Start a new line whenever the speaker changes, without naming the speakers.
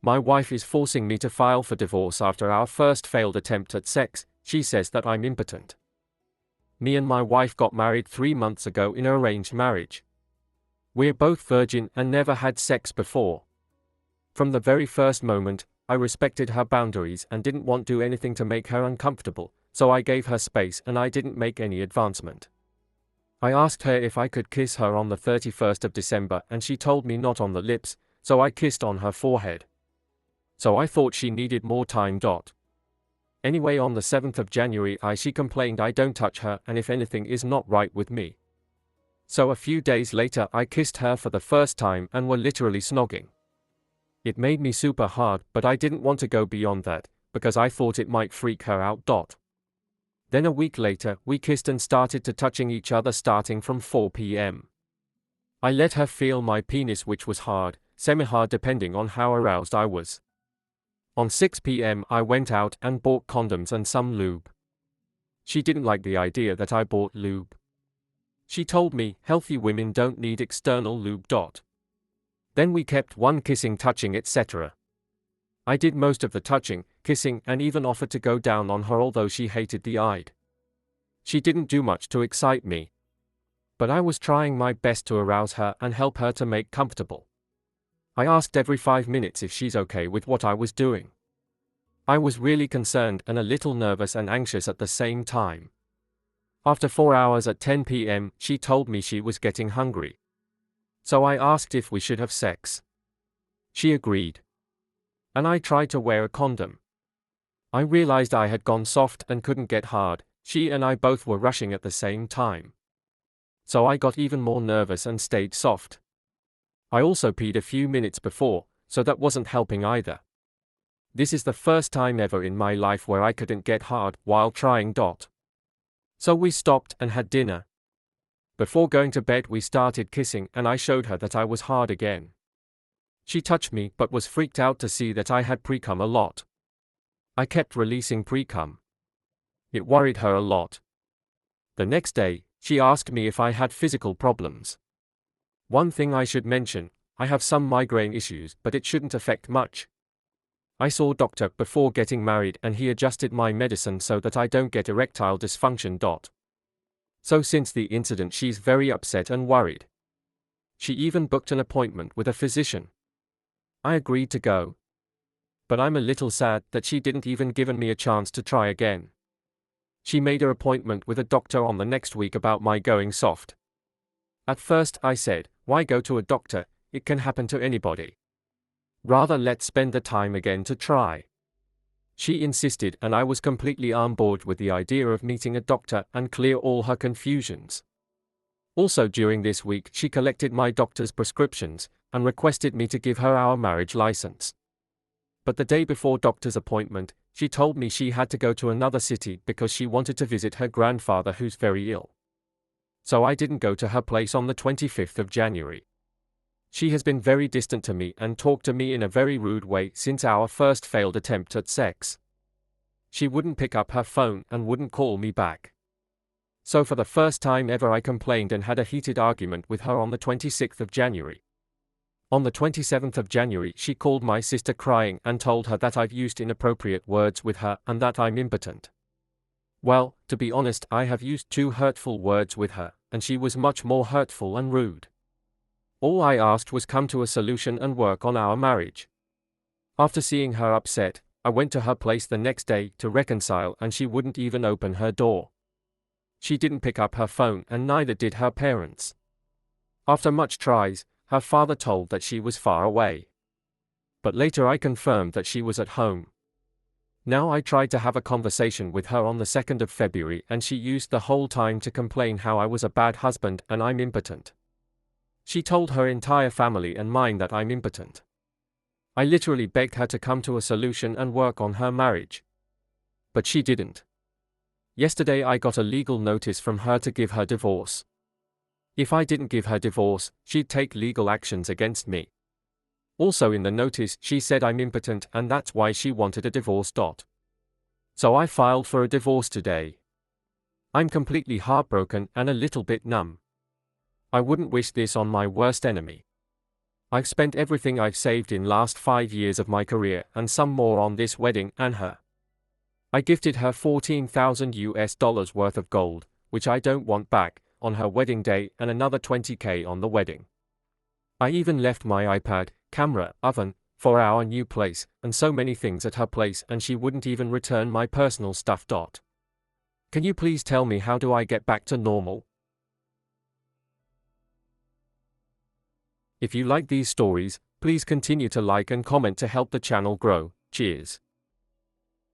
My wife is forcing me to file for divorce after our first failed attempt at sex. She says that I'm impotent. Me and my wife got married 3 months ago in an arranged marriage. We're both virgin and never had sex before. From the very first moment, I respected her boundaries and didn't want to do anything to make her uncomfortable, so I gave her space and I didn't make any advancement. I asked her if I could kiss her on the 31st of December and she told me not on the lips, so I kissed on her forehead. So I thought she needed more time. Anyway, on the 7th of January she complained I don't touch her and if anything is not right with me. So a few days later I kissed her for the first time and were literally snogging. It made me super hard, but I didn't want to go beyond that, because I thought it might freak her out. Then a week later we kissed and started to touching each other starting from 4 p.m. I let her feel my penis, which was hard, semi-hard depending on how aroused I was. On 6 p.m. I went out and bought condoms and some lube. She didn't like the idea that I bought lube. She told me healthy women don't need external lube. Then we kept on kissing, touching, etc. I did most of the touching, kissing, and even offered to go down on her, although she hated the idea. She didn't do much to excite me. But I was trying my best to arouse her and help her to make comfortable. I asked every 5 minutes if she's okay with what I was doing. I was really concerned and a little nervous and anxious at the same time. After 4 hours at 10 p.m., she told me she was getting hungry. So I asked if we should have sex. She agreed. And I tried to wear a condom. I realized I had gone soft and couldn't get hard. She and I both were rushing at the same time. So I got even more nervous and stayed soft. I also peed a few minutes before, so that wasn't helping either. This is the first time ever in my life where I couldn't get hard while trying. So we stopped and had dinner. Before going to bed we started kissing and I showed her that I was hard again. She touched me but was freaked out to see that I had pre-cum a lot. I kept releasing pre-cum. It worried her a lot. The next day, she asked me if I had physical problems. One thing I should mention, I have some migraine issues, but it shouldn't affect much. I saw a doctor before getting married and he adjusted my medicine so that I don't get erectile dysfunction. So since the incident she's very upset and worried. She even booked an appointment with a physician. I agreed to go. But I'm a little sad that she didn't even give me a chance to try again. She made an appointment with a doctor on the next week about my going soft. At first I said, why go to a doctor, it can happen to anybody. Rather let's spend the time again to try. She insisted and I was completely on board with the idea of meeting a doctor and clear all her confusions. Also during this week she collected my doctor's prescriptions and requested me to give her our marriage license. But the day before doctor's appointment, she told me she had to go to another city because she wanted to visit her grandfather who's very ill. So I didn't go to her place on the 25th of January. She has been very distant to me and talked to me in a very rude way since our first failed attempt at sex. She wouldn't pick up her phone and wouldn't call me back. So for the first time ever I complained and had a heated argument with her on the 26th of January. On the 27th of January she called my sister crying and told her that I've used inappropriate words with her and that I'm impotent. Well, to be honest, I have used 2 hurtful words with her, and she was much more hurtful and rude. All I asked was come to a solution and work on our marriage. After seeing her upset, I went to her place the next day to reconcile and she wouldn't even open her door. She didn't pick up her phone and neither did her parents. After much tries, her father told that she was far away. But later I confirmed that she was at home. Now I tried to have a conversation with her on the 2nd of February and she used the whole time to complain how I was a bad husband and I'm impotent. She told her entire family and mine that I'm impotent. I literally begged her to come to a solution and work on her marriage. But she didn't. Yesterday I got a legal notice from her to give her divorce. If I didn't give her divorce, she'd take legal actions against me. Also in the notice she said I'm impotent and that's why she wanted a divorce. So I filed for a divorce today. I'm completely heartbroken and a little bit numb. I wouldn't wish this on my worst enemy. I've spent everything I've saved in last 5 years of my career and some more on this wedding and her. I gifted her $14,000 worth of gold, which I don't want back, on her wedding day and another $20K on the wedding. I even left my iPad, camera, oven, for our new place, and so many things at her place, and she wouldn't even return my personal stuff. Can you please tell me, how do I get back to normal? If you like these stories, please continue to like and comment to help the channel grow. Cheers.